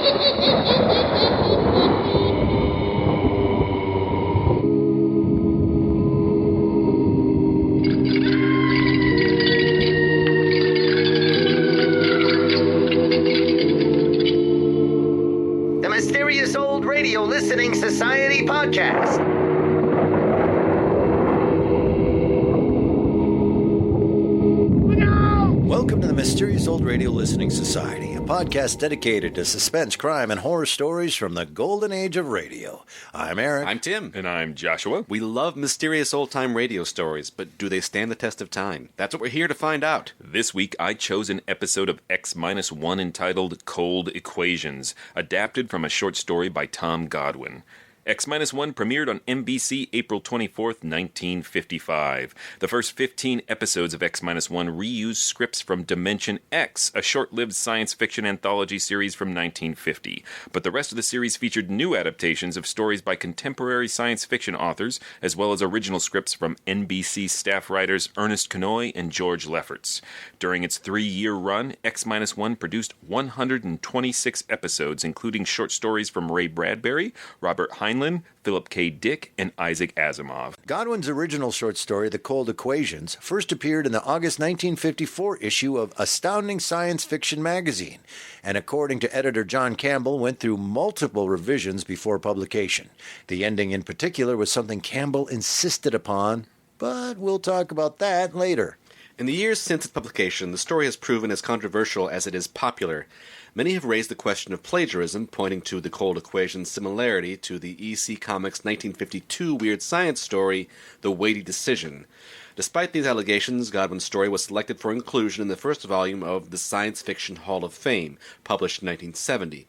The Mysterious Old Radio Listening Society podcast. Welcome to the Mysterious Old Radio Listening Society, a podcast dedicated to suspense, crime, and horror stories from the golden age of radio. I'm Eric. I'm Tim. And I'm Joshua. We love mysterious old-time radio stories, but do they stand the test of time? That's what we're here to find out. This week, I chose an episode of X-1 entitled Cold Equations, adapted from a short story by Tom Godwin. X-1 premiered on NBC April 24th, 1955. The first 15 episodes of X-1 reused scripts from Dimension X, a short-lived science fiction anthology series from 1950. But the rest of the series featured new adaptations of stories by contemporary science fiction authors, as well as original scripts from NBC staff writers Ernest Kinoy and George Lefferts. During its 3-year run, X-1 produced 126 episodes, including short stories from Ray Bradbury, Robert Heinlein, Philip K. Dick, and Isaac Asimov. Godwin's original short story, The Cold Equations, first appeared in the August 1954 issue of Astounding Science Fiction magazine, and according to editor John Campbell, went through multiple revisions before publication. The ending in particular was something Campbell insisted upon, but we'll talk about that later. In the years since its publication, the story has proven as controversial as it is popular. Many have raised the question of plagiarism, pointing to the Cold Equations' similarity to the EC Comics' 1952 Weird Science story, The Weighty Decision. Despite these allegations, Godwin's story was selected for inclusion in the first volume of the Science Fiction Hall of Fame, published in 1970.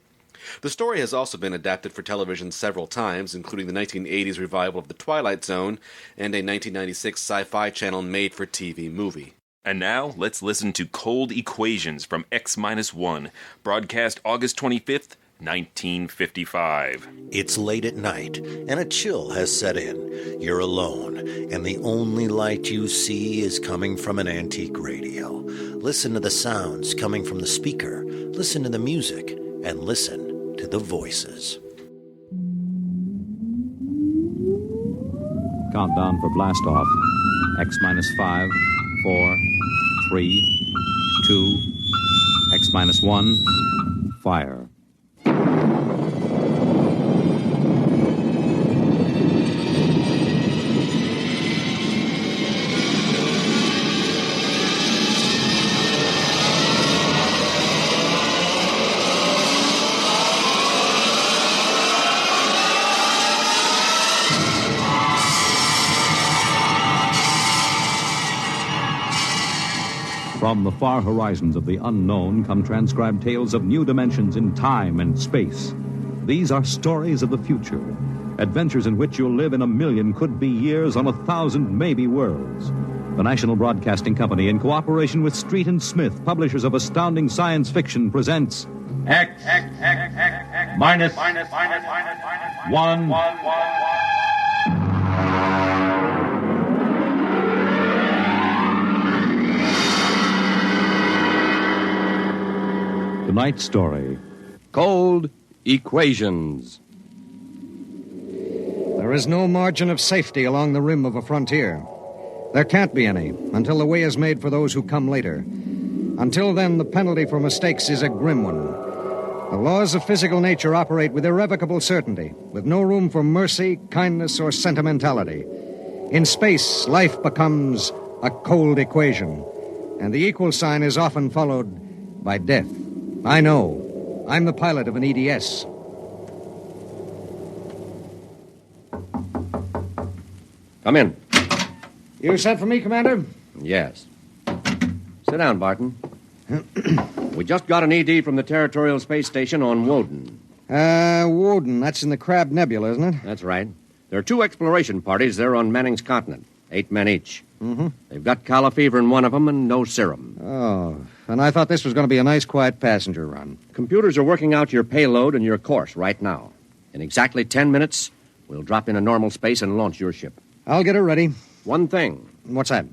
The story has also been adapted for television several times, including the 1980s revival of The Twilight Zone and a 1996 Sci-Fi Channel made-for-TV movie. And now, let's listen to Cold Equations from X-1, broadcast August 25th, 1955. It's late at night, and a chill has set in. You're alone, and the only light you see is coming from an antique radio. Listen to the sounds coming from the speaker, listen to the music, and listen to the voices. Countdown for blast off. X-5, 4, 3, 2, X-1, fire. From the far horizons of the unknown come transcribed tales of new dimensions in time and space. These are stories of the future, adventures in which you'll live in 1,000,000 could-be years on 1,000 maybe worlds. The National Broadcasting Company, in cooperation with Street and Smith, publishers of astounding science fiction, presents X minus 1. Tonight's story, Cold Equations. There is no margin of safety along the rim of a frontier. There can't be any until the way is made for those who come later. Until then, the penalty for mistakes is a grim one. The laws of physical nature operate with irrevocable certainty, with no room for mercy, kindness, or sentimentality. In space, life becomes a cold equation, and the equal sign is often followed by death. I know. I'm the pilot of an EDS. Come in. You sent for me, Commander? Yes. Sit down, Barton. We just got an ED from the Territorial Space Station on Woden. Woden. That's in the Crab Nebula, isn't it? That's right. There are 2 exploration parties there on Manning's continent. 8 men each. Mm-hmm. They've got calla fever in one of them and no serum. Oh, and I thought this was going to be a nice, quiet passenger run. Computers are working out your payload and your course right now. In exactly 10 minutes, we'll drop into normal space and launch your ship. I'll get her ready. One thing. What's that?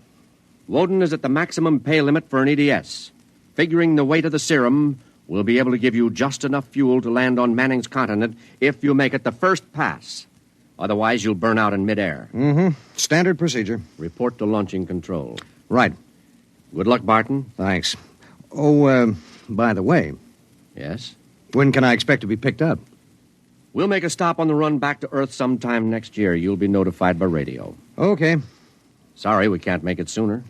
Woden is at the maximum pay limit for an EDS. Figuring the weight of the serum, We'll be able to give you just enough fuel to land on Manning's continent if you make it the first pass. Otherwise, you'll burn out in midair. Mm-hmm. Standard procedure. Report to launching control. Right. Good luck, Barton. Thanks. Oh, by the way, Yes? when can I expect to be picked up? We'll make a stop on the run back to Earth sometime next year. You'll be notified by radio. Okay. Sorry, we can't make it sooner.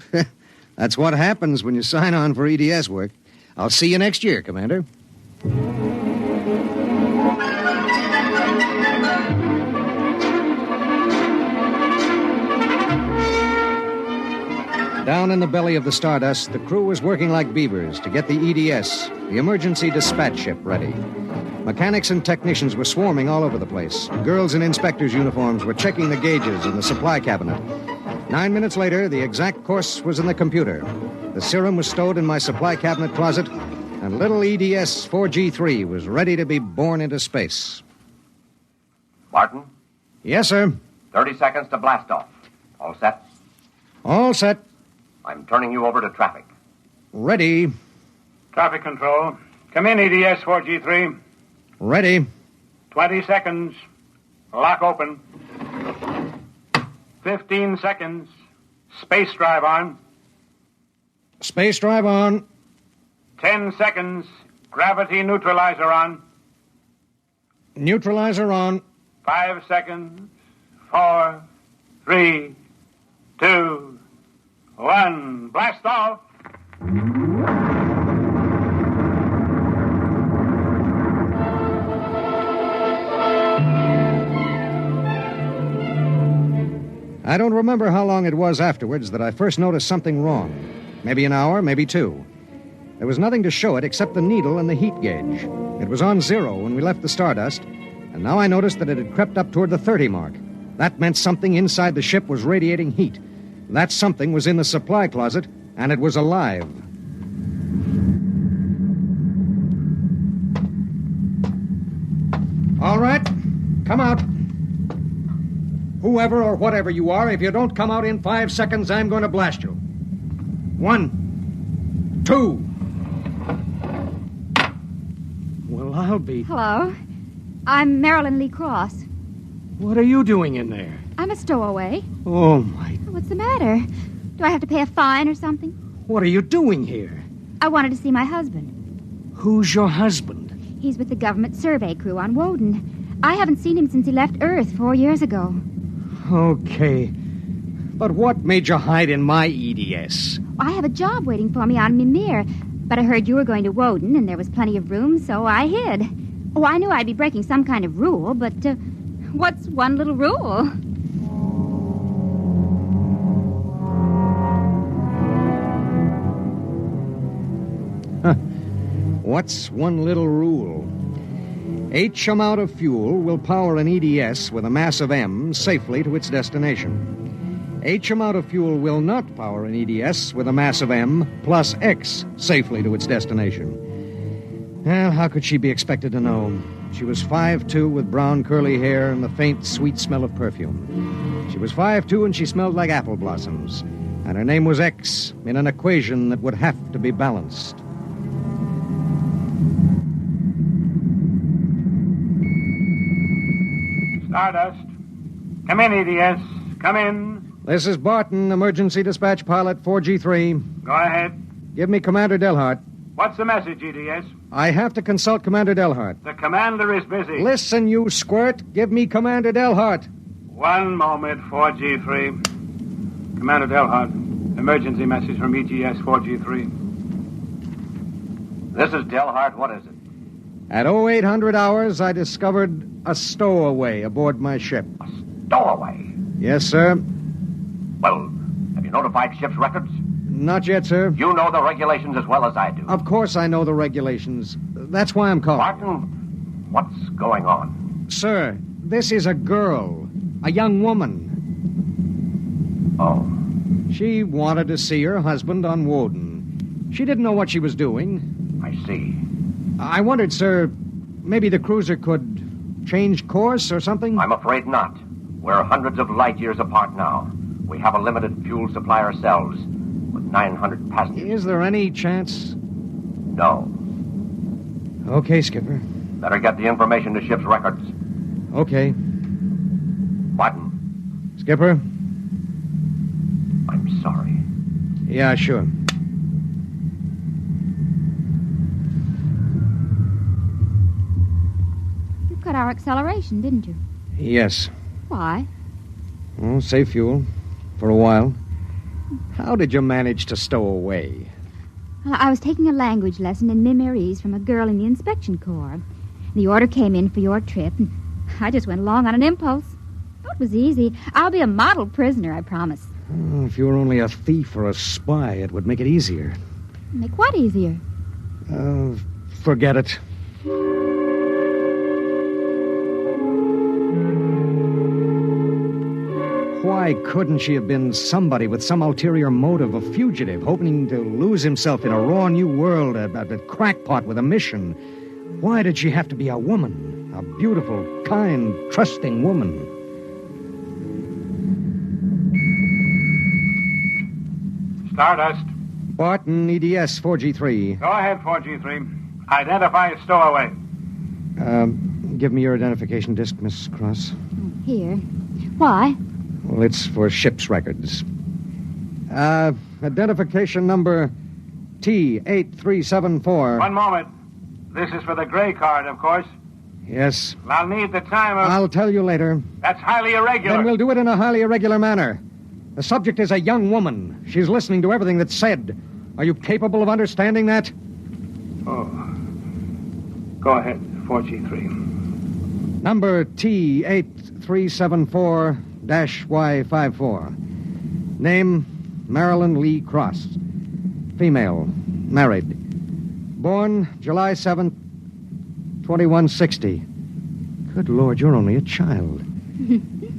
That's what happens when you sign on for EDS work. I'll see you next year, Commander. Down in the belly of the Stardust, the crew was working like beavers to get the EDS, the emergency dispatch ship, ready. Mechanics and technicians were swarming all over the place. Girls in inspectors' uniforms were checking the gauges in the supply cabinet. 9 minutes later, the exact course was in the computer. The serum was stowed in my supply cabinet closet, and little EDS 4G3 was ready to be born into space. Barton, Yes, sir. 30 seconds to blast off. All set? All set. I'm turning you over to traffic. Ready. Traffic control. Come in, EDS 4G3. Ready. 20 seconds. Lock open. 15 seconds. Space drive on. Space drive on. 10 seconds. Gravity neutralizer on. Neutralizer on. 5 seconds. 4, 3, 2, 1. Blast off. I don't remember how long it was afterwards that I first noticed something wrong. Maybe an hour, maybe 2. There was nothing to show it except the needle and the heat gauge. It was on 0 when we left the Stardust, and now I noticed that it had crept up toward the 30 mark. That meant something inside the ship was radiating heat. That something was in the supply closet, and it was alive. All right, come out. Whoever or whatever you are, if you don't come out in 5 seconds, I'm going to blast you. 1, 2. Well, I'll be... Hello. I'm Marilyn Lee Cross. What are you doing in there? I'm a stowaway. Oh, my... What's the matter? Do I have to pay a fine or something? What are you doing here? I wanted to see my husband. Who's your husband? He's with the government survey crew on Woden. I haven't seen him since he left Earth 4 years ago. Okay. But what made you hide in my EDS? I have a job waiting for me on Mimir, but I heard you were going to Woden and there was plenty of room, so I hid. Oh, I knew I'd be breaking some kind of rule, but what's one little rule? What's one little rule? H amount of fuel will power an EDS with a mass of M safely to its destination. H amount of fuel will not power an EDS with a mass of M plus X safely to its destination. Well, how could she be expected to know? She was 5'2" with brown curly hair and the faint, sweet smell of perfume. She was 5'2" and she smelled like apple blossoms. And her name was X in an equation that would have to be balanced. Stardust. Come in, EDS. Come in. This is Barton, emergency dispatch pilot 4G3. Go ahead. Give me Commander Delhart. What's the message, EDS? I have to consult Commander Delhart. The commander is busy. Listen, you squirt. Give me Commander Delhart. One moment, 4G3. Commander Delhart, emergency message from EGS 4G3. This is Delhart. What is it? At 0800 hours, I discovered a stowaway aboard my ship. A stowaway? Yes, sir. Well, have you notified ship's records? Not yet, sir. You know the regulations as well as I do. Of course I know the regulations. That's why I'm calling. Barton, what's going on? Sir, this is a girl. A young woman. Oh. She wanted to see her husband on Woden. She didn't know what she was doing. I see. I wondered, sir, maybe the cruiser could change course or something? I'm afraid not. We're hundreds of light years apart now. We have a limited fuel supply ourselves, with 900 passengers. Is there any chance? No. Okay, Skipper. Better get the information to ship's records. Okay. Barton, Skipper? I'm sorry. Yeah, sure. You cut our acceleration, didn't you? Yes. Why? Well, save fuel. For a while. How did you manage to stow away? I was taking a language lesson in Mimirese from a girl in the inspection corps. The order came in for your trip, and I just went along on an impulse. Oh, it was easy. I'll be a model prisoner, I promise. Oh, if you were only a thief or a spy, it would make it easier. Make what easier? Forget it. Why couldn't she have been somebody with some ulterior motive, a fugitive, hoping to lose himself in a raw new world, a crackpot with a mission? Why did she have to be a woman? A beautiful, kind, trusting woman? Stardust. Barton, EDS 4G3. Go ahead, 4G3. Identify a stowaway. Give me your identification disc, Miss Cross. Here. Why? Well, it's for ship's records. Identification number T8374. One moment. This is for the gray card, of course. Yes. I'll need the time of... I'll tell you later. That's highly irregular. Then we'll do it in a highly irregular manner. The subject is a young woman. She's listening to everything that's said. Are you capable of understanding that? Oh. Go ahead, 4G3. Number T8374-Y54. Name, Marilyn Lee Cross. Female, married. Born July 7th, 2160. Good Lord, you're only a child.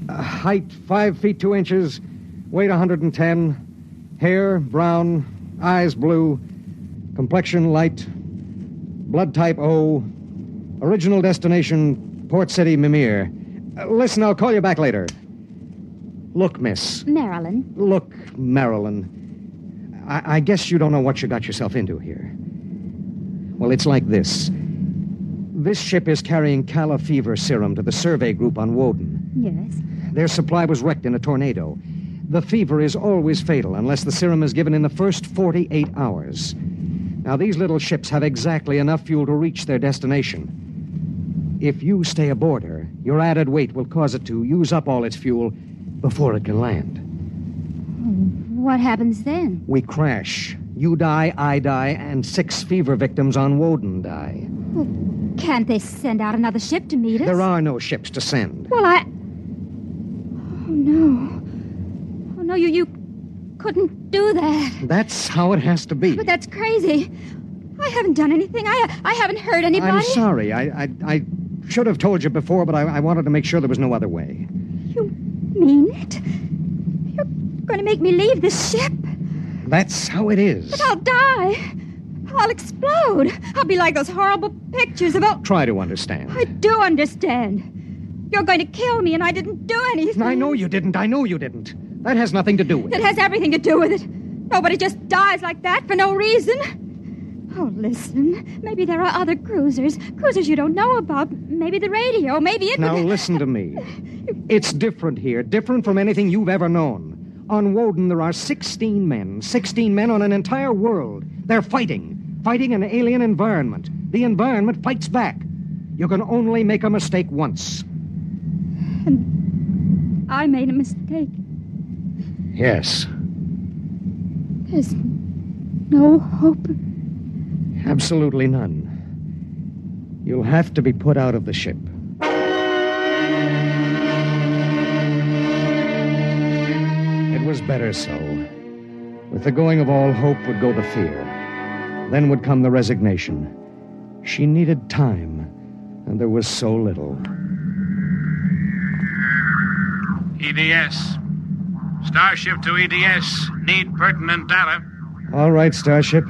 Height, 5 feet 2 inches. Weight, 110. Hair, brown. Eyes, blue. Complexion, light. Blood type, O. Original destination, Port City, Mimir. Listen, I'll call you back later. Look, miss. Marilyn. Look, Marilyn. I guess you don't know what you got yourself into here. Well, it's like this. This ship is carrying Calla fever serum to the survey group on Woden. Yes. Their supply was wrecked in a tornado. The fever is always fatal unless the serum is given in the first 48 hours. Now, these little ships have exactly enough fuel to reach their destination. If you stay aboard her, your added weight will cause it to use up all its fuel before it can land. What happens then? We crash. You die, I die, and 6 fever victims on Woden die. Well, can't they send out another ship to meet us? There are no ships to send. Well, Oh, no. Oh, no, you couldn't do that. That's how it has to be. But that's crazy. I haven't done anything. I haven't hurt anybody. I'm sorry. I should have told you before, but I wanted to make sure there was no other way. You mean it? You're going to make me leave this ship? That's how it is. But I'll die. I'll explode. I'll be like those horrible pictures about... Try to understand. I do understand. You're going to kill me, and I didn't do anything. I know you didn't. That has nothing to do with it. It has everything to do with it. Nobody just dies like that for no reason. Oh, listen. Maybe there are other cruisers you don't know about. Maybe the radio. Maybe it... Now, listen to me. It's different here. Different from anything you've ever known. On Woden, there are 16 men. 16 men on an entire world. They're fighting an alien environment. The environment fights back. You can only make a mistake once. And I made a mistake. Yes. There's no hope. Absolutely none. You'll have to be put out of the ship. It was better so. With the going of all hope would go the fear. Then would come the resignation. She needed time, and there was so little. EDS. Starship to EDS. Need pertinent data. All right, Starship.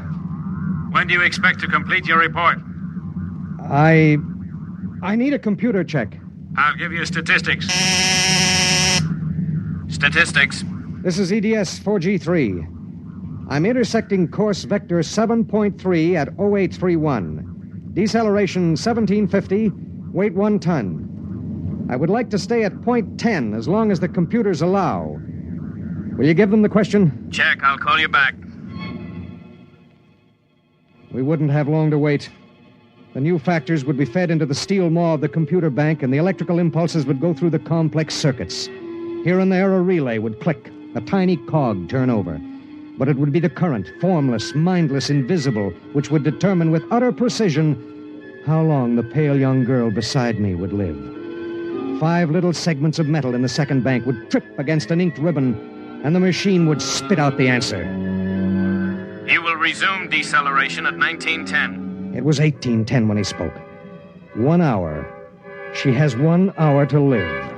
When do you expect to complete your report? I need a computer check. I'll give you statistics. Statistics. This is EDS 4G3. I'm intersecting course vector 7.3 at 0831. Deceleration 1750, weight 1 ton. I would like to stay at point 10 as long as the computers allow. Will you give them the question? Check. I'll call you back. We wouldn't have long to wait. The new factors would be fed into the steel maw of the computer bank, and the electrical impulses would go through the complex circuits. Here and there, a relay would click, a tiny cog turn over. But it would be the current, formless, mindless, invisible, which would determine with utter precision how long the pale young girl beside me would live. 5 little segments of metal in the second bank would trip against an inked ribbon, and the machine would spit out the answer. You will resume deceleration at 1910. It was 1810 when he spoke. 1 hour. She has 1 hour to live.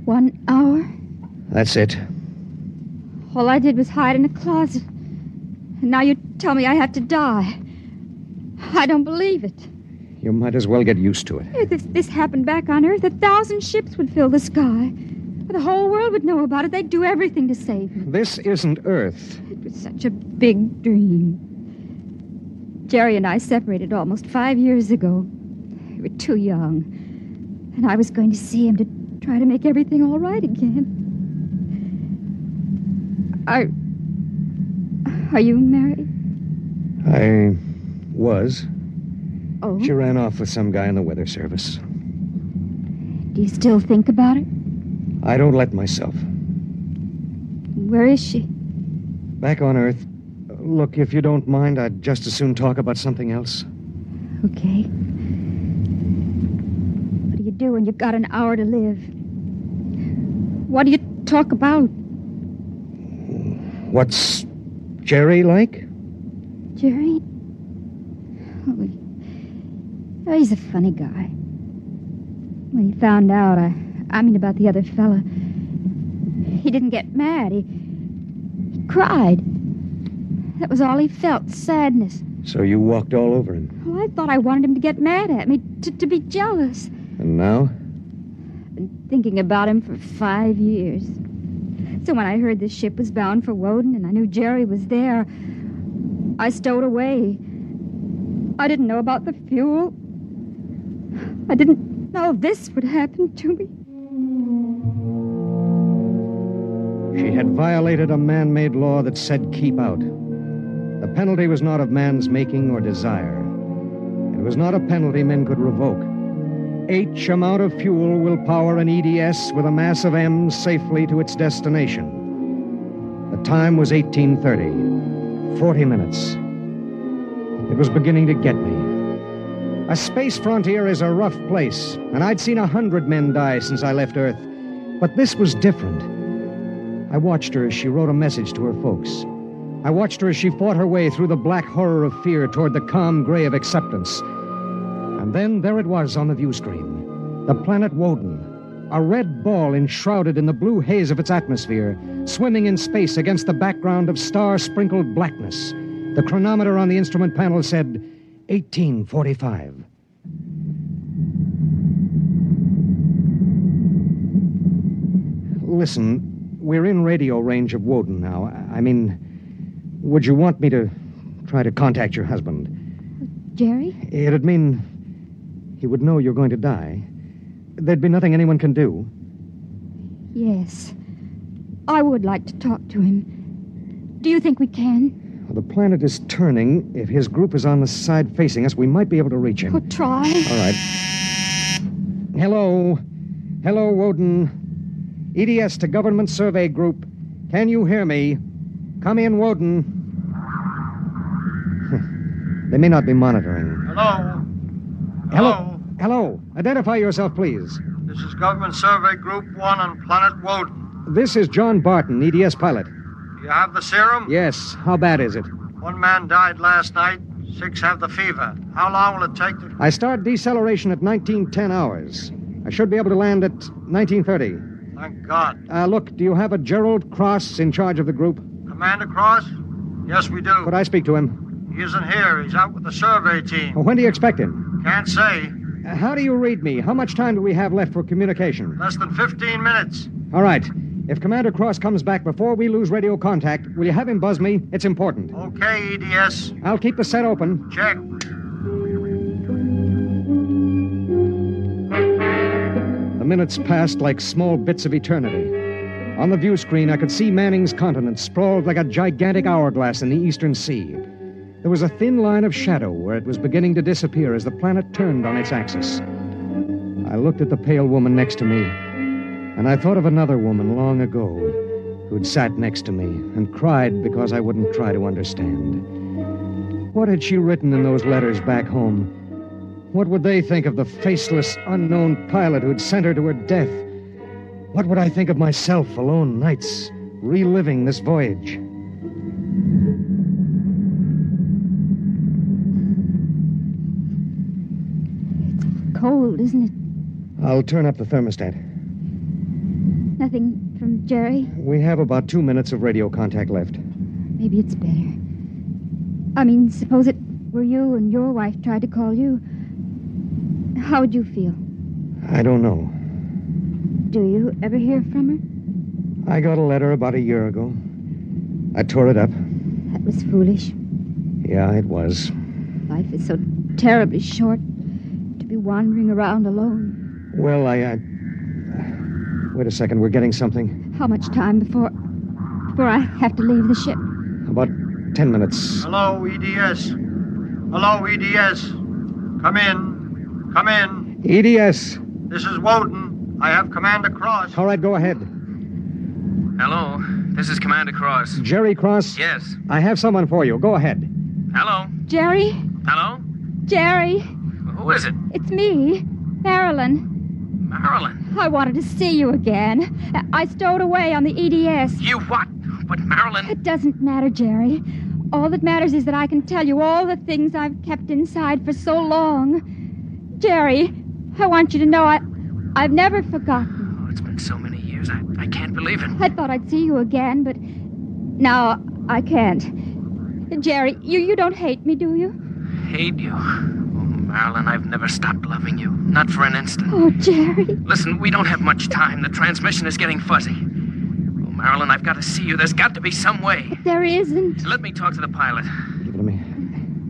One hour? That's it. All I did was hide in a closet. And now you tell me I have to die. I don't believe it. You might as well get used to it. If this happened back on Earth, 1,000 ships would fill the sky. The whole world would know about it. They'd do everything to save me. This isn't Earth. It was such a big dream. Jerry and I separated almost 5 years ago. We were too young. And I was going to see him to try to make everything all right again. Are you married? I was. Oh? She ran off with some guy in the weather service. Do you still think about it? I don't let myself. Where is she? Back on Earth. Look, if you don't mind, I'd just as soon talk about something else. Okay. What do you do when you've got an hour to live? What do you talk about? What's Jerry like? Jerry? Oh, he's a funny guy. When he found out, I mean about the other fella, he didn't get mad. He cried. That was all he felt, sadness. So you walked all over him. Well, I thought I wanted him to get mad at me, to be jealous. And now? I've been thinking about him for 5 years. So when I heard the ship was bound for Woden and I knew Jerry was there, I stowed away. I didn't know about the fuel. I didn't know this would happen to me. She had violated a man-made law that said keep out. The penalty was not of man's making or desire. It was not a penalty men could revoke. H amount of fuel will power an EDS with a mass of M safely to its destination. The time was 1830. 40 minutes. It was beginning to get me. A space frontier is a rough place, and I'd seen 100 men die since I left Earth. But this was different. I watched her as she wrote a message to her folks. I watched her as she fought her way through the black horror of fear toward the calm gray of acceptance. And then there it was on the view screen. The planet Woden. A red ball enshrouded in the blue haze of its atmosphere, swimming in space against the background of star-sprinkled blackness. The chronometer on the instrument panel said 1845. Listen, we're in radio range of Woden now. I mean, would you want me to try to contact your husband? Jerry? It'd mean he would know you're going to die. There'd be nothing anyone can do. Yes. I would like to talk to him. Do you think we can? Well, the planet is turning. If his group is on the side facing us, we might be able to reach him. Oh, try. All right. Hello. Hello, Woden. EDS to Government Survey Group. Can you hear me? Come in, Woden. They may not be monitoring. Hello? Hello? Hello. Identify yourself, please. This is Government Survey Group 1 on Planet Woden. This is John Barton, EDS pilot. Do you have the serum? Yes. How bad is it? 1 man died last night. 6 have the fever. How long will it take to... I start deceleration at 1910 hours. I should be able to land at 1930. Thank God. Look, do you have a Gerald Cross in charge of the group? Commander Cross? Yes, we do. Could I speak to him? He isn't here. He's out with the survey team. When do you expect him? Can't say. How do you read me? How much time do we have left for communication? Less than 15 minutes. All right. If Commander Cross comes back before we lose radio contact, will you have him buzz me? It's important. Okay, EDS. I'll keep the set open. Check. The minutes passed like small bits of eternity. On the view screen, I could see Manning's continent sprawled like a gigantic hourglass in the eastern sea. There was a thin line of shadow where it was beginning to disappear as the planet turned on its axis. I looked at the pale woman next to me, and I thought of another woman long ago who'd sat next to me and cried because I wouldn't try to understand. What had she written in those letters back home? What would they think of the faceless, unknown pilot who'd sent her to her death? What would I think of myself alone nights, reliving this voyage? It's cold, isn't it? I'll turn up the thermostat. Nothing from Jerry? We have about 2 minutes of radio contact left. Maybe it's better. I mean, suppose it were you and your wife tried to call you. How would you feel? I don't know. Do you ever hear from her? I got a letter about a year ago. I tore it up. That was foolish. Yeah, it was. Life is so terribly short to be wandering around alone. Well, wait a second, we're getting something. How much time before I have to leave the ship? About 10 minutes. Hello, EDS. Hello, EDS. Come in. Come in. EDS. This is Woden. I have Commander Cross. All right, go ahead. Hello, this is Commander Cross. Jerry Cross? Yes. I have someone for you. Go ahead. Hello? Jerry? Hello? Jerry? Who is it? It's me, Marilyn. Marilyn? I wanted to see you again. I stowed away on the EDS. You what? But Marilyn... It doesn't matter, Jerry. All that matters is that I can tell you all the things I've kept inside for so long. Jerry, I want you to know I've never forgotten. Oh, it's been so many years. I can't believe it. I thought I'd see you again, but now I can't. Jerry, you don't hate me, do you? Hate you? Oh, Marilyn, I've never stopped loving you. Not for an instant. Oh, Jerry. Listen, we don't have much time. The transmission is getting fuzzy. Oh, Marilyn, I've got to see you. There's got to be some way. But there isn't. Let me talk to the pilot. Give it to me.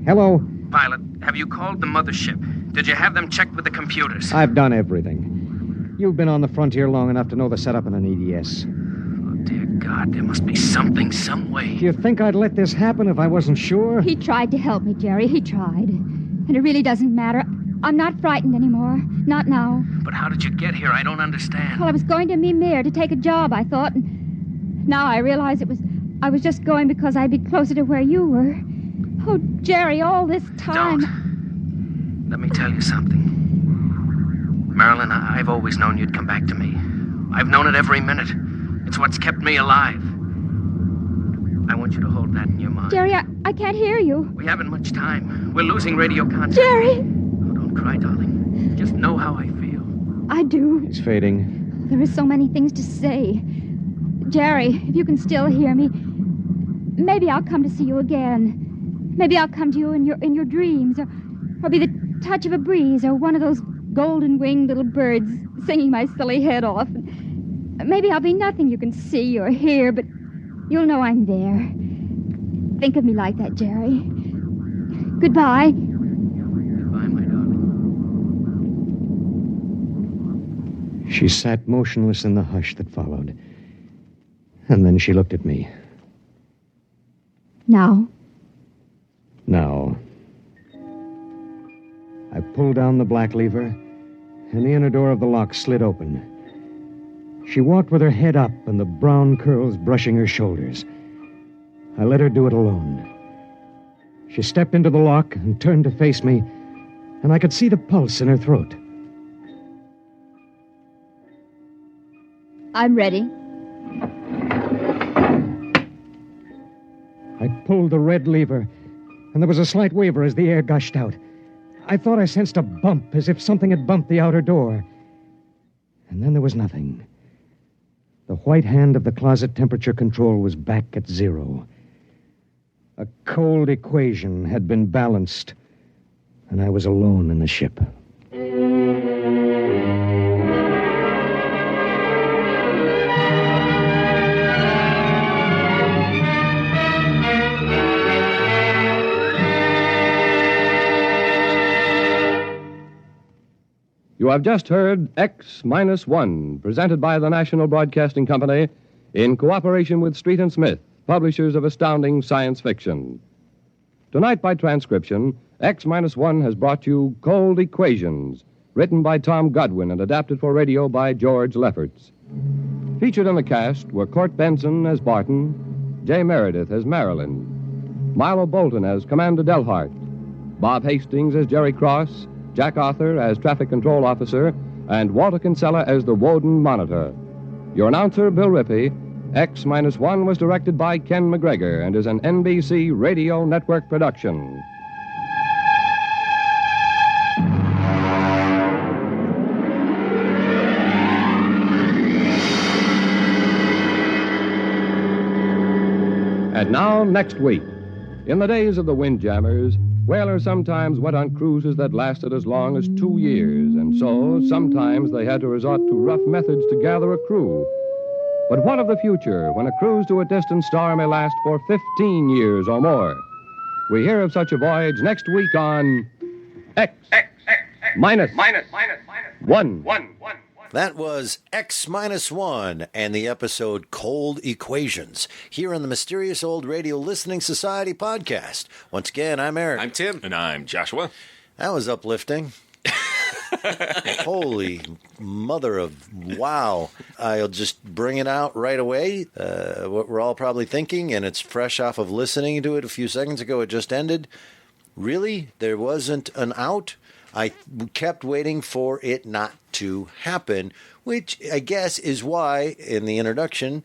Hello. Pilot, have you called the mothership? Did you have them checked with the computers? I've done everything. You've been on the frontier long enough to know the setup in an EDS. Oh, dear God, there must be something, some way. Do you think I'd let this happen if I wasn't sure? He tried to help me, Jerry. He tried. And it really doesn't matter. I'm not frightened anymore. Not now. But how did you get here? I don't understand. Well, I was going to Mimir to take a job, I thought. And now I realize I was just going because I'd be closer to where you were. Oh, Jerry, all this time... Don't. Let me tell you something. Marilyn, I've always known you'd come back to me. I've known it every minute. It's what's kept me alive. I want you to hold that in your mind. Jerry, I can't hear you. We haven't much time. We're losing radio contact. Jerry! Oh, don't cry, darling. Just know how I feel. I do. It's fading. There are so many things to say. Jerry, if you can still hear me, maybe I'll come to see you again. Maybe I'll come to you in your dreams, or be the touch of a breeze, or one of those golden-winged little birds singing my silly head off. Maybe I'll be nothing you can see or hear, but you'll know I'm there. Think of me like that, Jerry. Goodbye. Goodbye, my darling. She sat motionless in the hush that followed. And then she looked at me. Now? Now. I pulled down the black lever, and the inner door of the lock slid open. She walked with her head up and the brown curls brushing her shoulders. I let her do it alone. She stepped into the lock and turned to face me, and I could see the pulse in her throat. I'm ready. I pulled the red lever, and there was a slight waver as the air gushed out. I thought I sensed a bump, as if something had bumped the outer door. And then there was nothing. The white hand of the closet temperature control was back at 0. A cold equation had been balanced. and I was alone in the ship. You have just heard X-1, presented by the National Broadcasting Company in cooperation with Street and Smith, publishers of astounding science fiction. Tonight, by transcription, X-1 has brought you Cold Equations, written by Tom Godwin and adapted for radio by George Lefferts. Featured in the cast were Court Benson as Barton, Jay Meredith as Marilyn, Milo Bolton as Commander Delhart, Bob Hastings as Jerry Cross, Jack Arthur as Traffic Control Officer, and Walter Kinsella as the Woden Monitor. Your announcer, Bill Rippey. X-1 was directed by Ken McGregor and is an NBC Radio Network production. And now, next week. In the days of the Windjammers, whalers sometimes went on cruises that lasted as long as 2 years, and so sometimes they had to resort to rough methods to gather a crew. But what of the future when a cruise to a distant star may last for 15 years or more? We hear of such a voyage next week on X-1. That was X-1 and the episode Cold Equations here on the Mysterious Old Radio Listening Society podcast. Once again, I'm Eric. I'm Tim. And I'm Joshua. That was uplifting. Holy mother of wow. I'll just bring it out right away. What we're all probably thinking, and it's fresh off of listening to it a few seconds ago. It just ended. Really? There wasn't an out? I kept waiting for it not to happen, which I guess is why, in the introduction,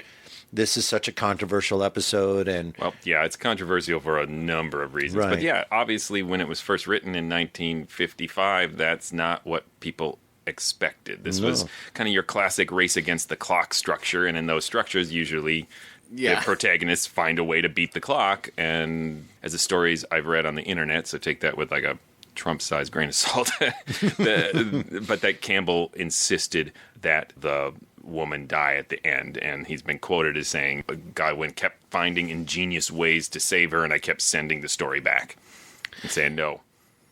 this is such a controversial episode. And well, yeah, it's controversial for a number of reasons. Right. But yeah, obviously, when it was first written in 1955, that's not what people expected. This was kind of your classic race against the clock structure, and in those structures, usually the protagonists find a way to beat the clock. And as the stories I've read on the internet, so take that with like a Trump-sized grain of salt, but that Campbell insisted that the woman die at the end, and he's been quoted as saying, Godwin kept finding ingenious ways to save her, and I kept sending the story back and saying no.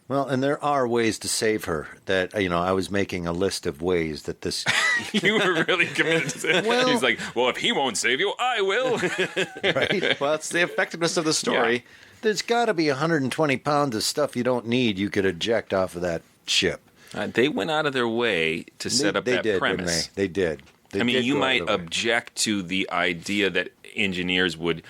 Well, and there are ways to save her that, I was making a list of ways that this... You were really committed to it. Well, he's like, well, if he won't save you, I will. Right? Well, it's the effectiveness of the story. Yeah. There's got to be 120 pounds of stuff you don't need you could eject off of that ship. They went out of their way to set up that premise. They did. I mean, you might object to the idea that engineers would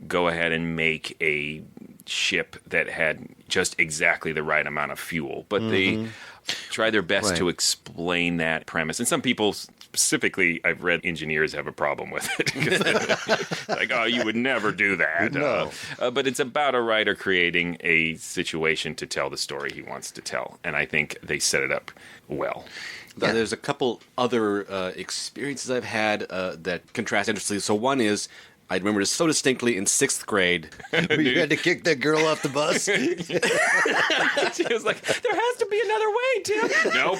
go ahead and make a ship that had just exactly the right amount of fuel, but they try their best to explain that premise. And some people, specifically, I've read engineers have a problem with it. Like, oh, you would never do that. No. But it's about a writer creating a situation to tell the story he wants to tell. And I think they set it up well. Yeah. There's a couple other experiences I've had that contrast interestingly. So one is, I remember this so distinctly in 6th grade. You had to kick that girl off the bus? She was like, there has to be another way, Tim. Nope.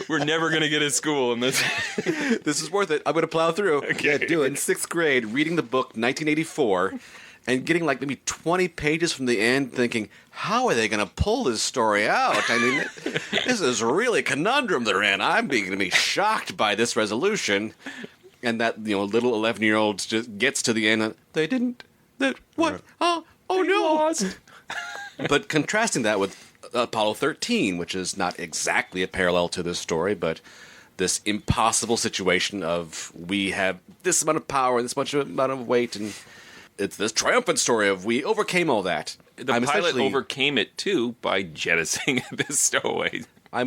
We're never going to get at school in this. This is worth it. I'm going to plow through. Okay. Yeah, do it. In 6th grade, reading the book 1984 and getting like maybe 20 pages from the end thinking, how are they going to pull this story out? I mean, this is really a conundrum they're in. I'm going to be shocked by this resolution. And that, little 11-year-old just gets to the end and they didn't. What? Oh no. Lost. But contrasting that with Apollo 13, which is not exactly a parallel to this story, but this impossible situation of we have this amount of power and this much amount of weight, and it's this triumphant story of we overcame all that. The pilot overcame it, too, by jettisoning the stowaway. I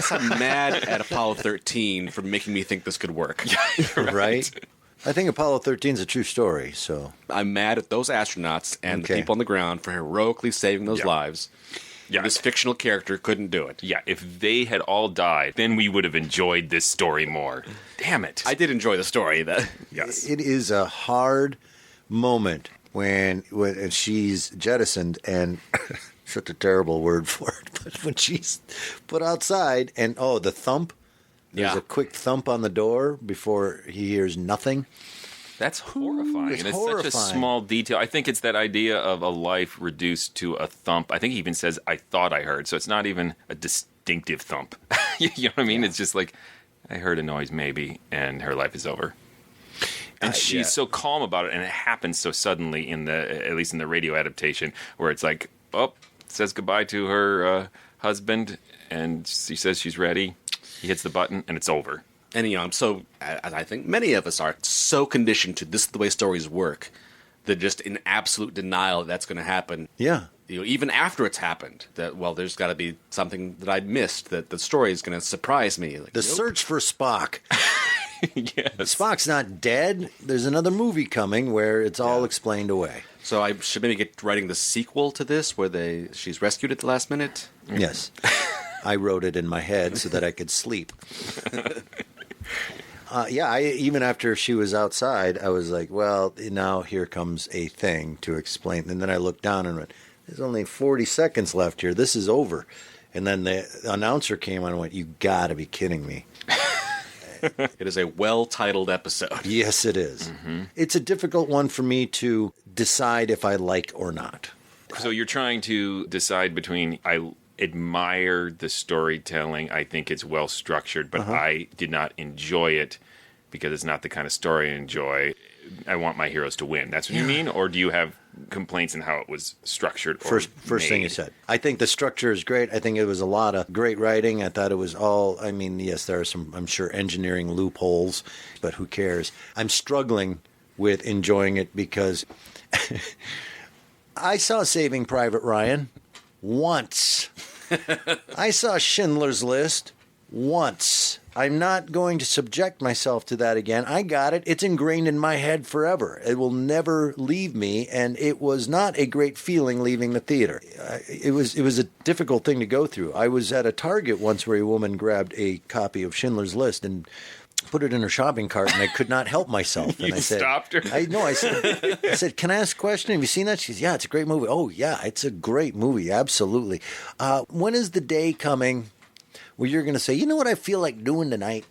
got mad at Apollo 13 for making me think this could work. Right? I think Apollo 13 is a true story, so... I'm mad at those astronauts and the people on the ground for heroically saving those lives. Yeah. This fictional character couldn't do it. Yeah, if they had all died, then we would have enjoyed this story more. Damn it. I did enjoy the story. Yes. It is a hard moment when she's jettisoned and such a terrible word for it. But when she's put outside and, the thump. There's a quick thump on the door before he hears nothing. That's horrifying. It's horrifying. Such a small detail. I think it's that idea of a life reduced to a thump. I think he even says, I thought I heard. So it's not even a distinctive thump. You know what I mean? It's just like, I heard a noise maybe, and her life is over. And she's so calm about it, and it happens so suddenly at least in the radio adaptation, where it's like, says goodbye to her husband, and she says she's ready. He hits the button, and it's over. And, I think many of us are so conditioned to this is the way stories work, that just in absolute denial that's going to happen. Yeah. Even after it's happened, that, there's got to be something that I'd missed, that the story is going to surprise me. Like, search for Spock. Yes. Spock's not dead. There's another movie coming where it's all explained away. So I should maybe get writing the sequel to this, where she's rescued at the last minute? Yes. I wrote it in my head so that I could sleep. Even after she was outside, I was like, well, now here comes a thing to explain. And then I looked down and went, there's only 40 seconds left here. This is over. And then the announcer came on and went, you got to be kidding me. It is a well-titled episode. Yes, it is. Mm-hmm. It's a difficult one for me to decide if I like or not. So you're trying to decide between I admire the storytelling. I think it's well structured, but I did not enjoy it because it's not the kind of story I enjoy. I want my heroes to win. That's what you mean? Or do you have complaints in how it was structured or First thing you said. I think the structure is great. I think it was a lot of great writing. I thought it was all, yes, there are some, I'm sure, engineering loopholes, but who cares? I'm struggling with enjoying it because I saw Saving Private Ryan once. I saw Schindler's List once. I'm not going to subject myself to that again. I got it. It's ingrained in my head forever. It will never leave me, and it was not a great feeling leaving the theater. It was a difficult thing to go through. I was at a Target once where a woman grabbed a copy of Schindler's List and put it in her shopping cart, and I could not help myself. And I said, stopped her? I said, can I ask a question? Have you seen that? She said, yeah, it's a great movie. Oh, yeah, it's a great movie. Absolutely. When is the day coming where you're going to say, you know what I feel like doing tonight?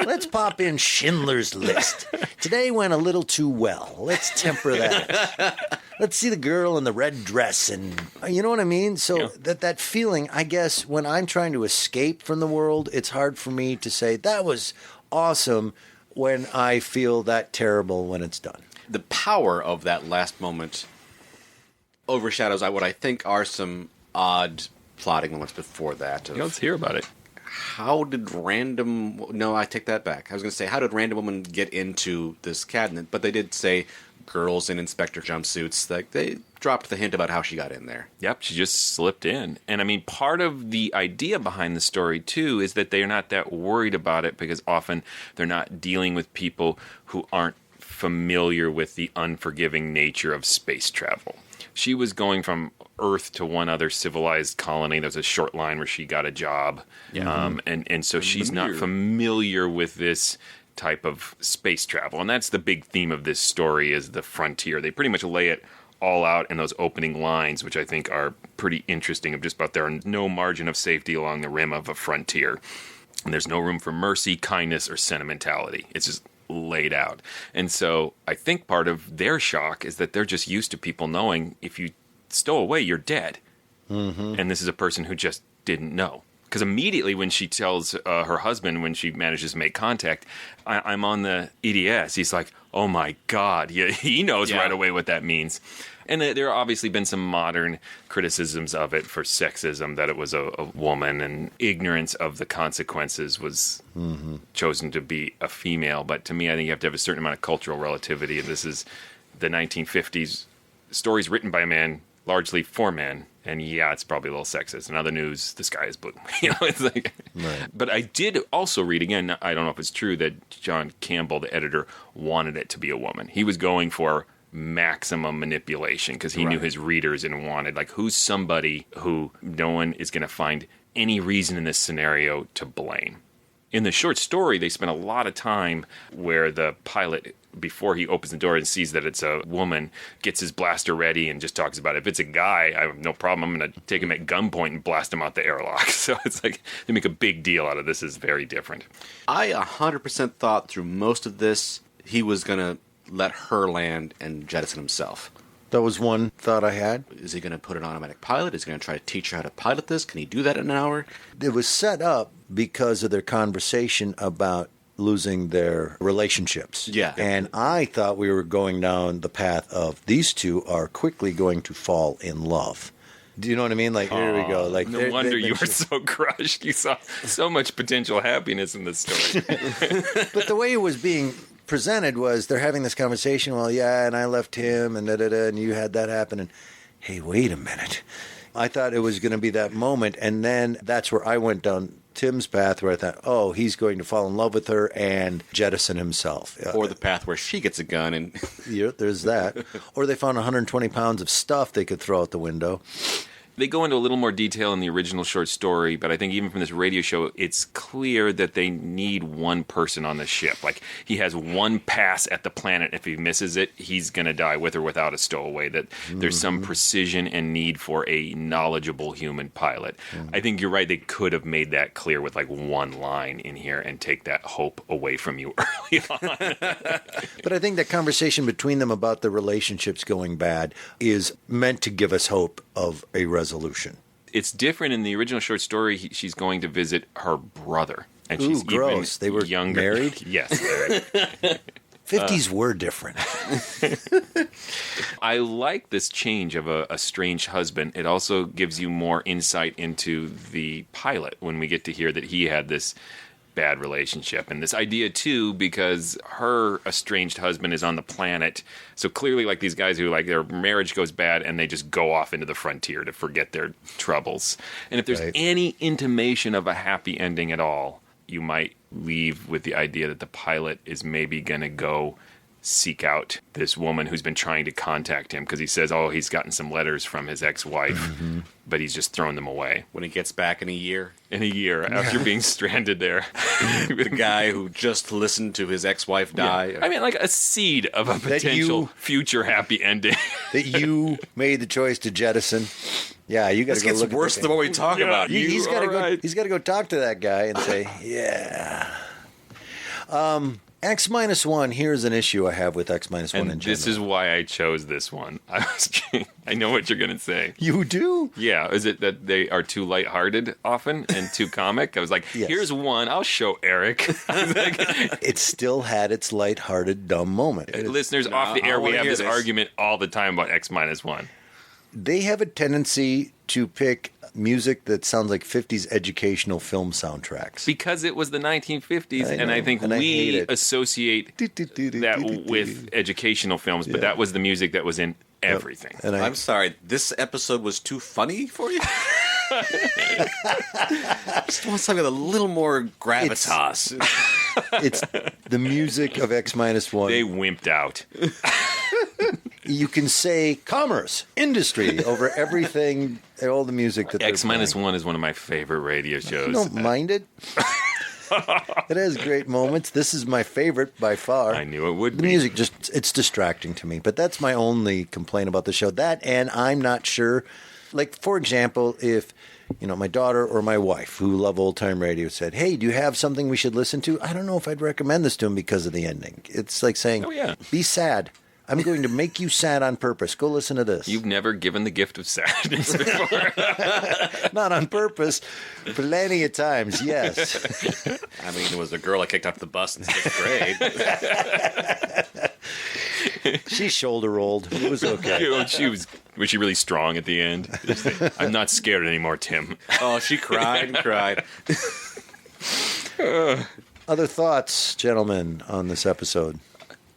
Let's pop in Schindler's List. Today went a little too well. Let's temper that. Let's see the girl in the red dress, and you know what I mean? So that feeling, I guess, when I'm trying to escape from the world, it's hard for me to say, that was awesome, when I feel that terrible when it's done. The power of that last moment overshadows what I think are some odd plotting moments before that. Let's hear about it. How did No, I take that back. I was going to say, how did random woman get into this cabinet? But they did say girls in inspector jumpsuits. Like, they dropped the hint about how she got in there. Yep, she just slipped in. And I mean, part of the idea behind the story, too, is that they're not that worried about it because often they're not dealing with people who aren't familiar with the unforgiving nature of space travel. She was going from Earth to one other civilized colony. There's a short line where she got a job. Yeah. And so she's not familiar with this type of space travel. And that's the big theme of this story, is the frontier. They pretty much lay it all out in those opening lines, which I think are pretty interesting, of just about there are no margin of safety along the rim of a frontier. And there's no room for mercy, kindness, or sentimentality. It's just laid out. And so I think part of their shock is that they're just used to people knowing if you stow away, you're dead. Mm-hmm. And this is a person who just didn't know. Because immediately when she tells her husband, when she manages to make contact, I'm on the EDS, he's like, oh my God. Yeah, he knows right away what that means. And there have obviously been some modern criticisms of it for sexism, that it was a woman, and ignorance of the consequences was chosen to be a female. But to me, I think you have to have a certain amount of cultural relativity. And this is the 1950s, stories written by a man, largely for men. And yeah, it's probably a little sexist. In other news, the sky is blue. It's like. Right. But I did also read, again, I don't know if it's true, that John Campbell, the editor, wanted it to be a woman. He was going for maximum manipulation because he knew his readers and wanted, like, who's somebody who no one is going to find any reason in this scenario to blame. In the short story, they spent a lot of time where the pilot, before he opens the door and sees that it's a woman, gets his blaster ready and just talks about, if it's a guy, I have no problem. I'm going to take him at gunpoint and blast him out the airlock. So it's like they make a big deal out of this. Is very different. I 100% thought through most of this he was going to let her land and jettison himself. That was one thought I had. Is he going to put an automatic pilot? Is he going to try to teach her how to pilot this? Can he do that in an hour? It was set up because of their conversation about losing their relationships. Yeah. And I thought we were going down the path of these two are quickly going to fall in love. Do you know what I mean? Like, here we go. Like, no wonder you were so crushed. You saw so much potential happiness in this story. But the way it was being presented was they're having this conversation. Well, yeah, and I left him, and and you had that happen. And hey, wait a minute. I thought it was going to be that moment, and then that's where I went down Tim's path, where I thought, oh, he's going to fall in love with her and jettison himself. Or the path where she gets a gun and yeah, there's that. Or they found 120 pounds of stuff they could throw out the window. They go into a little more detail in the original short story, but I think even from this radio show, it's clear that they need one person on the ship. Like, he has one pass at the planet. If he misses it, he's going to die with or without a stowaway. That there's some precision and need for a knowledgeable human pilot. I think you're right. They could have made that clear with like one line in here and take that hope away from you early on. But I think that conversation between them about the relationships going bad is meant to give us hope of a resolution. It's different in the original short story. She's going to visit her brother, and Ooh, she's gross. Even they were younger. Married? Yes. Married. 50s were different. I like this change of a estranged husband. It also gives you more insight into the pilot when we get to hear that he had this bad relationship. And this idea, too, because her estranged husband is on the planet. So clearly, like, these guys who, like, their marriage goes bad and they just go off into the frontier to forget their troubles. And if there's any intimation of a happy ending at all, you might leave with the idea that the pilot is maybe going to go seek out this woman who's been trying to contact him, because he says, oh, he's gotten some letters from his ex-wife, but he's just thrown them away. When he gets back in a year? In a year, after being stranded there. The guy who just listened to his ex-wife die. Yeah. I mean, like a seed of a potential future happy ending. That you made the choice to jettison. Yeah, you got to go look at gets worse the more we talk about it. He's got to go. He's got to go talk to that guy and say, "Yeah." X-1. Here's an issue I have with X-1 in general. This is why I chose this one. I know what you're going to say. You do? Yeah. Is it that they are too lighthearted often and too comic? I was like, here's one. I'll show Eric. It still had its lighthearted, dumb moment. Listeners, off the air, we have this argument all the time about X-1. They have a tendency to pick music that sounds like 50s educational film soundtracks. Because it was the 1950s, and I think we associate that with educational films, but that was the music that was in everything. And I'm sorry, this episode was too funny for you? Just want something with a little more gravitas. It's the music of X-1. They wimped out. You can say commerce, industry over everything, all the music that X-1 is one of my favorite radio shows. I don't mind it. It has great moments. This is my favorite by far. I knew it would be. The music it's distracting to me, but that's my only complaint about the show. That, and I'm not sure, like, for example, if my daughter or my wife, who love old-time radio, said, hey, do you have something we should listen to? I don't know if I'd recommend this to them because of the ending. It's like saying, be sad. I'm going to make you sad on purpose. Go listen to this. You've never given the gift of sadness before. Not on purpose. Plenty of times, yes. I mean, it was a girl I kicked off the bus in 6th grade. She shoulder rolled. It was okay. Was she really strong at the end? I'm not scared anymore, Tim. Oh, she cried and cried. Other thoughts, gentlemen, on this episode?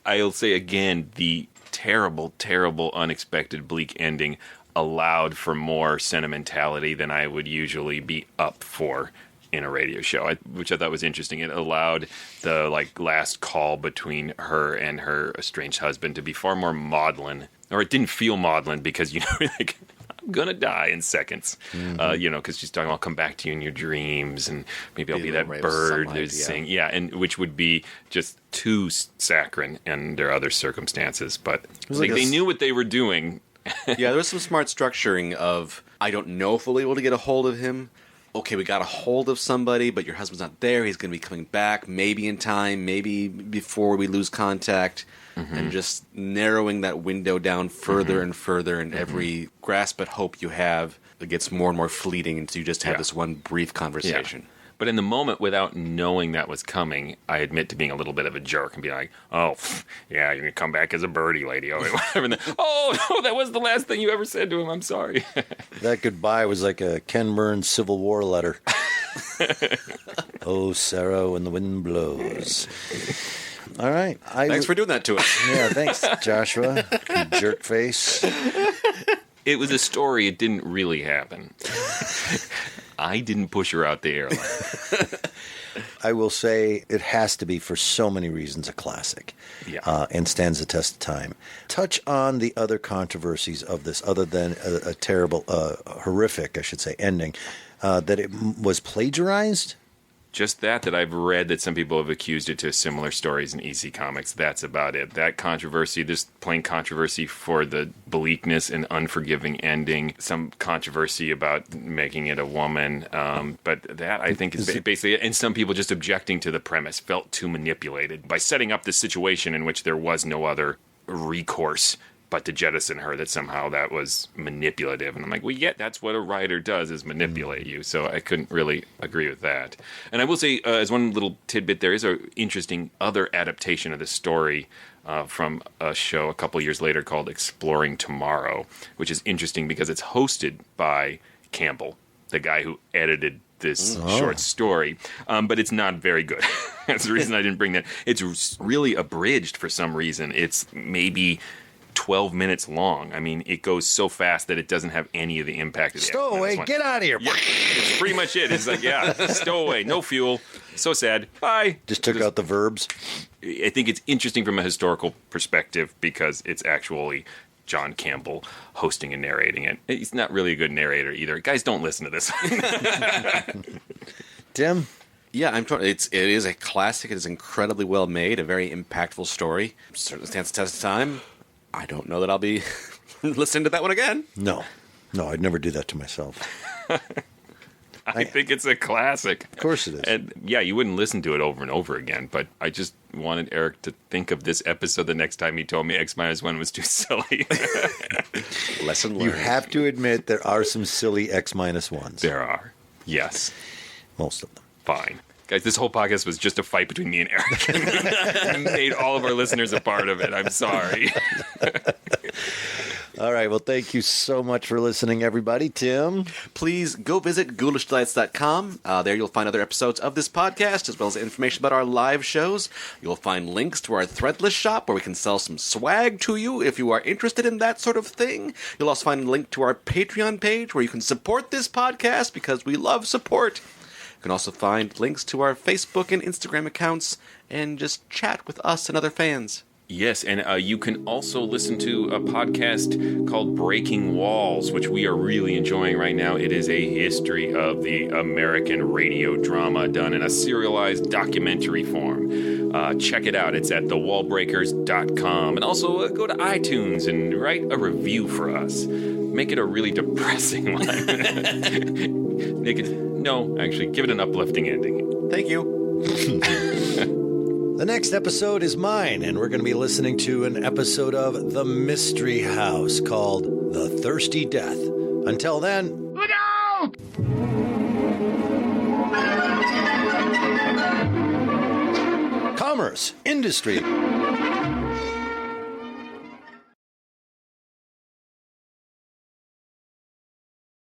I'll say again, the terrible, terrible, unexpected, bleak ending allowed for more sentimentality than I would usually be up for in a radio show, which I thought was interesting. It allowed the last call between her and her estranged husband to be far more maudlin, or it didn't feel maudlin because gonna die in seconds. Because she's talking, I'll come back to you in your dreams, and maybe I'll be that bird who's sing. Yeah, and which would be just too saccharine under other circumstances. But they knew what they were doing. Yeah, there was some smart structuring of, I don't know if we'll be able to get a hold of him. Okay, we got a hold of somebody, but your husband's not there. He's going to be coming back, maybe in time, maybe before we lose contact. And just narrowing that window down further and further, and every grasp at hope you have, it gets more and more fleeting until you just have this one brief conversation. Yeah. But in the moment, without knowing that was coming, I admit to being a little bit of a jerk and be like, oh, yeah, you're going to come back as a birdie, lady. Oh, whatever. And then, oh, no, that was the last thing you ever said to him. I'm sorry. That goodbye was like a Ken Burns Civil War letter. Oh, Sarah, when the wind blows. All right. Thanks for doing that to us. Yeah, thanks, Joshua. You jerk face. It was a story. It didn't really happen. I didn't push her out the airline. I will say it has to be, for so many reasons, a classic. Yeah. And stands the test of time. Touch on the other controversies of this, other than a terrible, horrific, I should say, ending, that it was plagiarized? Just that I've read that some people have accused it to similar stories in EC Comics. That's about it. That controversy, there's plain controversy for the bleakness and unforgiving ending. Some controversy about making it a woman. But that, I think, is basically it. And some people just objecting to the premise, felt too manipulated by setting up this situation in which there was no other recourse but to jettison her, that somehow that was manipulative. And I'm like, well, yeah, that's what a writer does, is manipulate you. So I couldn't really agree with that. And I will say, as one little tidbit, there is an interesting other adaptation of the story from a show a couple years later called Exploring Tomorrow, which is interesting because it's hosted by Campbell, the guy who edited this short story, but it's not very good. That's the reason I didn't bring that. It's really abridged for some reason. It's maybe 12 minutes long. I mean, it goes so fast that it doesn't have any of the impact of the Stowaway, get out of here. Yeah, it's pretty much it. It's like, yeah, stowaway, no fuel. So sad. Bye. Just took out the verbs. I think it's interesting from a historical perspective because it's actually John Campbell hosting and narrating it. He's not really a good narrator either. Guys, don't listen to this. Tim? Yeah, it is a classic. It is incredibly well made, a very impactful story. Certainly stands the test of time. I don't know that I'll be listening to that one again. No, I'd never do that to myself. I think it's a classic. Of course it is. And yeah, you wouldn't listen to it over and over again, but I just wanted Eric to think of this episode the next time he told me X-1 was too silly. Lesson learned. You have to admit there are some silly X-1s. There are. Yes. Most of them. Fine. Guys, this whole podcast was just a fight between me and Eric. We made all of our listeners a part of it. I'm sorry. All right. Well, thank you so much for listening, everybody. Tim? Please go visit ghoulishdelights.com. There you'll find other episodes of this podcast, as well as information about our live shows. You'll find links to our Threadless shop, where we can sell some swag to you if you are interested in that sort of thing. You'll also find a link to our Patreon page, where you can support this podcast, because we love support. You can also find links to our Facebook and Instagram accounts and just chat with us and other fans. Yes, and you can also listen to a podcast called Breaking Walls, which we are really enjoying right now. It is a history of the American radio drama done in a serialized documentary form. Check it out. It's at thewallbreakers.com. And also go to iTunes and write a review for us. Make it a really depressing one. Give it an uplifting ending. Thank you. The next episode is mine, and we're going to be listening to an episode of The Mystery House called The Thirsty Death. Until then... Look out! Commerce, industry...